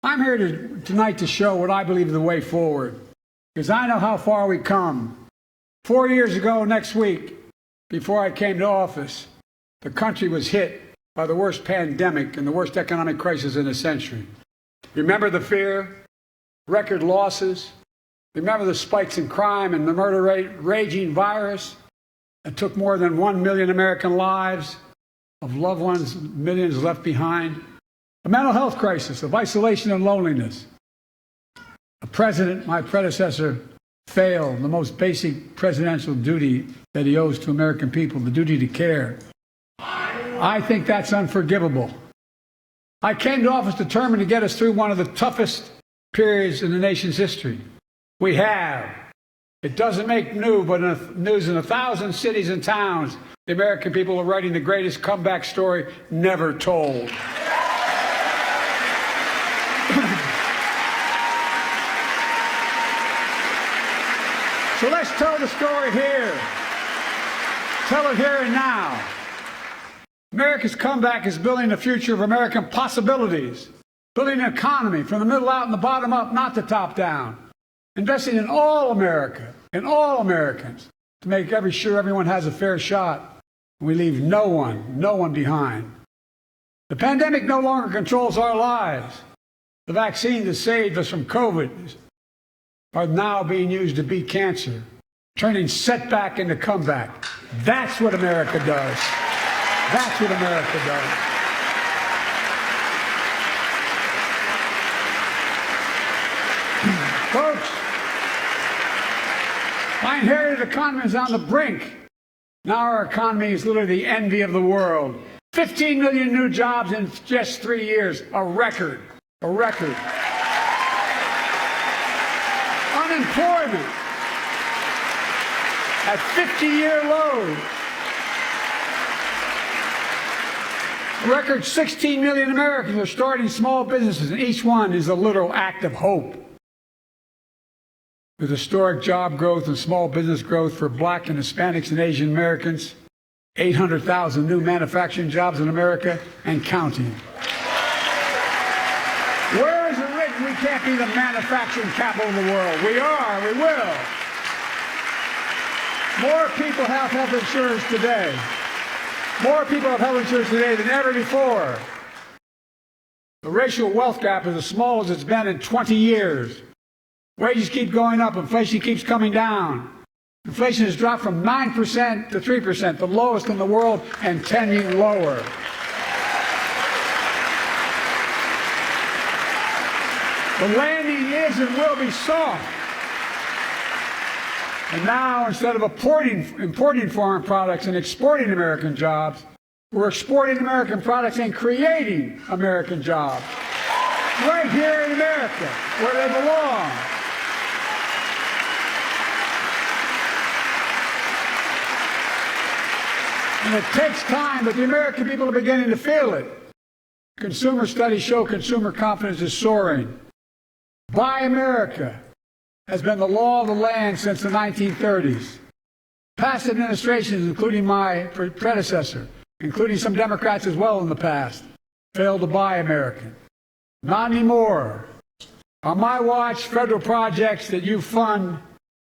I'm here tonight to show what I believe is the way forward, because I know how far we come. 4 years ago next week, before I came to office, the country was hit by the worst pandemic and the worst economic crisis in a century. Remember the fear, record losses? Remember the spikes in crime and the murder rate, raging virus that took more than 1 million American lives, of loved ones, millions left behind? A mental health crisis of isolation and loneliness. A president, my predecessor, failed the most basic presidential duty that he owes to American people, the duty to care. I think that's unforgivable. I came to office determined to get us through one of the toughest periods in the nation's history. We have. It doesn't make news, but news in 1,000 cities and towns. The American people are writing the greatest comeback story never told. So let's tell the story here. Tell it here and now. America's comeback is building the future of American possibilities, building an economy from the middle out and the bottom up, not the top down. Investing in all America, in all Americans, to make sure everyone has a fair shot. And we leave no one behind. The pandemic no longer controls our lives. The vaccines that saved us from COVID are now being used to beat cancer, turning setback into comeback. That's what America does. That's what America does. Folks, my inherited economy is on the brink. Now our economy is literally the envy of the world. 15 million new jobs in just 3 years, a record, a record. Unemployment at 50-year lows. A record 16 million Americans are starting small businesses, and each one is a literal act of hope. With historic job growth and small business growth for Black and Hispanics and Asian Americans, 800,000 new manufacturing jobs in America and counting. Where is it written we can't be the manufacturing capital of the world? We are, we will. More people have health insurance today. More people have health insurance today than ever before. The racial wealth gap is as small as it's been in 20 years. Wages keep going up, inflation keeps coming down. Inflation has dropped from 9% to 3%, the lowest in the world, and tending lower. The landing is and will be soft. And now, instead of importing foreign products and exporting American jobs, we're exporting American products and creating American jobs. Right here in America, where they belong. And it takes time, but the American people are beginning to feel it. Consumer studies show consumer confidence is soaring. Buy America has been the law of the land since the 1930s. Past administrations, including my predecessor, including some Democrats as well in the past, failed to buy American. Not anymore. On my watch, federal projects that you fund,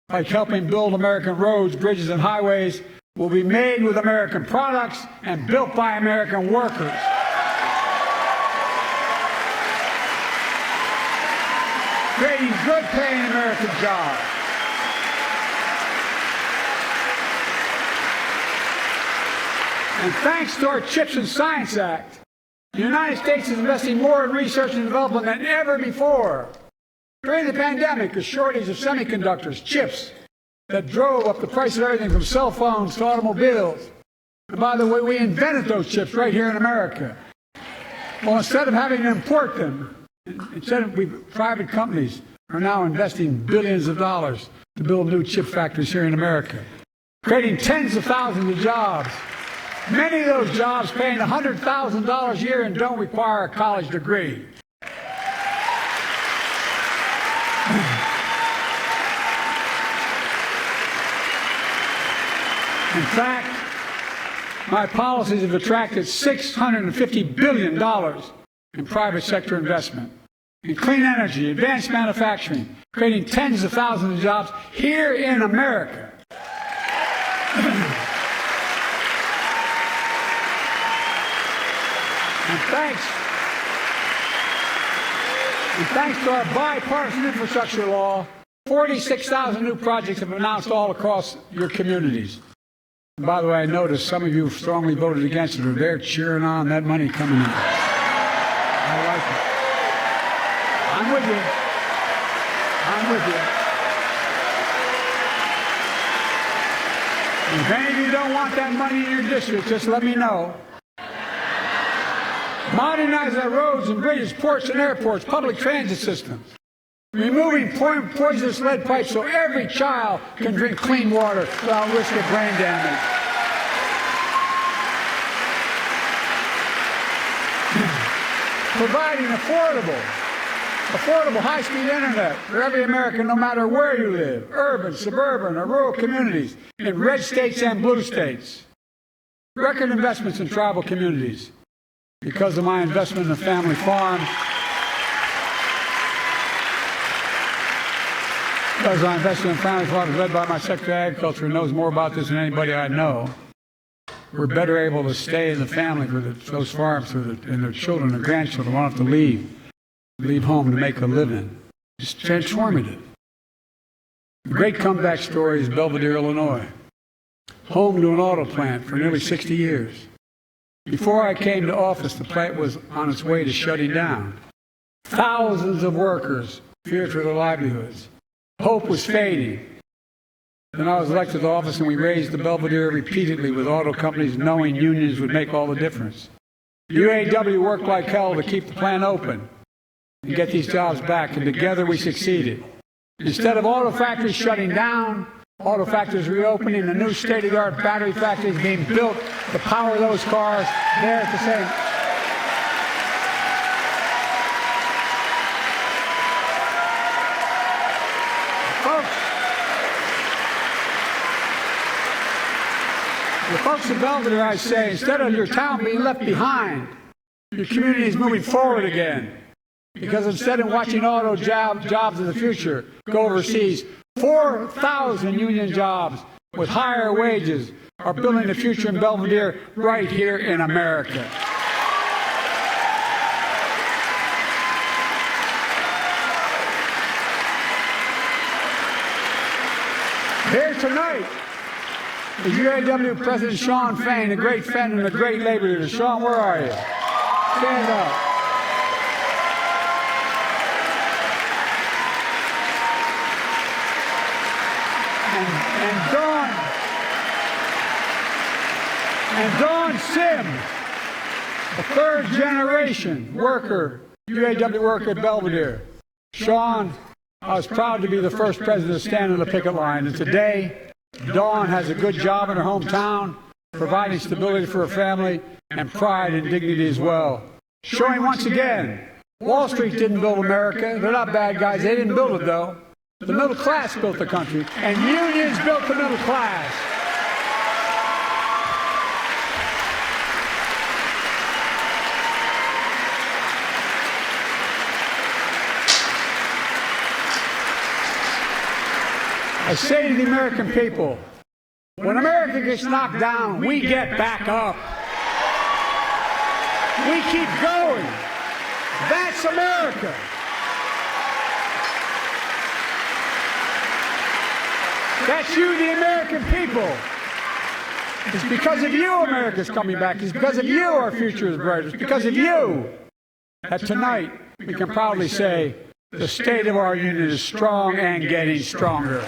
like helping build American roads, bridges, and highways, will be made with American products and built by American workers. Creating good-paying American jobs. And thanks to our CHIPS and Science Act, the United States is investing more in research and development than ever before. During the pandemic, a shortage of semiconductors, chips, that drove up the price of everything from cell phones to automobiles. And by the way, we invented those chips right here in America. Well, instead of having to import them, private companies are now investing billions of dollars to build new chip factories here in America, creating tens of thousands of jobs. Many of those jobs paying $100,000 a year and don't require a college degree. In fact, my policies have attracted $650 billion in private sector investment. in clean energy, advanced manufacturing, creating tens of thousands of jobs here in America. And thanks to our bipartisan infrastructure law, 46,000 new projects have been announced all across your communities. And by the way, I noticed some of you strongly voted against it, or they're cheering on that money coming in. I like it. I'm with you. I'm with you. If any of you don't want that money in your district, just let me know. Modernize our roads and bridges, ports and airports, public transit systems. Removing poisonous lead pipes so every child can drink clean water without risk of brain damage. Providing affordable high-speed internet for every American, no matter where you live, urban, suburban, or rural communities, in red states and blue states. Record investments in tribal communities. Because of my investment in the family farm, because I invested in family farms led by my Secretary of Agriculture, who knows more about this than anybody I know, we're better able to stay in the family for those farms and their children and grandchildren won't have to leave home to make a living. It's transformative. The great comeback story is Belvedere, Illinois, home to an auto plant for nearly 60 years. Before I came to office, the plant was on its way to shutting down. Thousands of workers feared for their livelihoods. Hope was fading. Then I was elected to office, and we raised the Belvedere repeatedly with auto companies, knowing unions would make all the difference. UAW worked like hell to keep the plant open and get these jobs back, and together we succeeded. Instead of auto factories shutting down, auto factories reopening, a new state-of-the-art battery factory is being built to power those cars there at the same. The folks of Belvedere, I say, instead of your town being left behind, your community is moving forward again. Because instead of watching auto jobs in the future go overseas, 4,000 union jobs with higher wages are building the future in Belvedere right here in America. Here tonight is UAW President Shawn Fain, a great friend and a great labor leader. Shawn, where are you? Stand up. And Dawn Sim, a third-generation worker, UAW worker at Belvedere. Shawn, I was proud to be the first president to stand on the picket line, and today, Dawn has a good job in her hometown, providing stability for her family and pride and dignity as well. Showing once again, Wall Street didn't build America. They're not bad guys. They didn't build it, though. The middle class built the country, and unions built the middle class. I say to the American people, when America gets knocked down, we get back up. We keep going. That's America. That's you, the American people. It's because of you America's coming back. It's because of you our future is bright. It's because of you that tonight we can proudly say the state of our union is strong and getting stronger.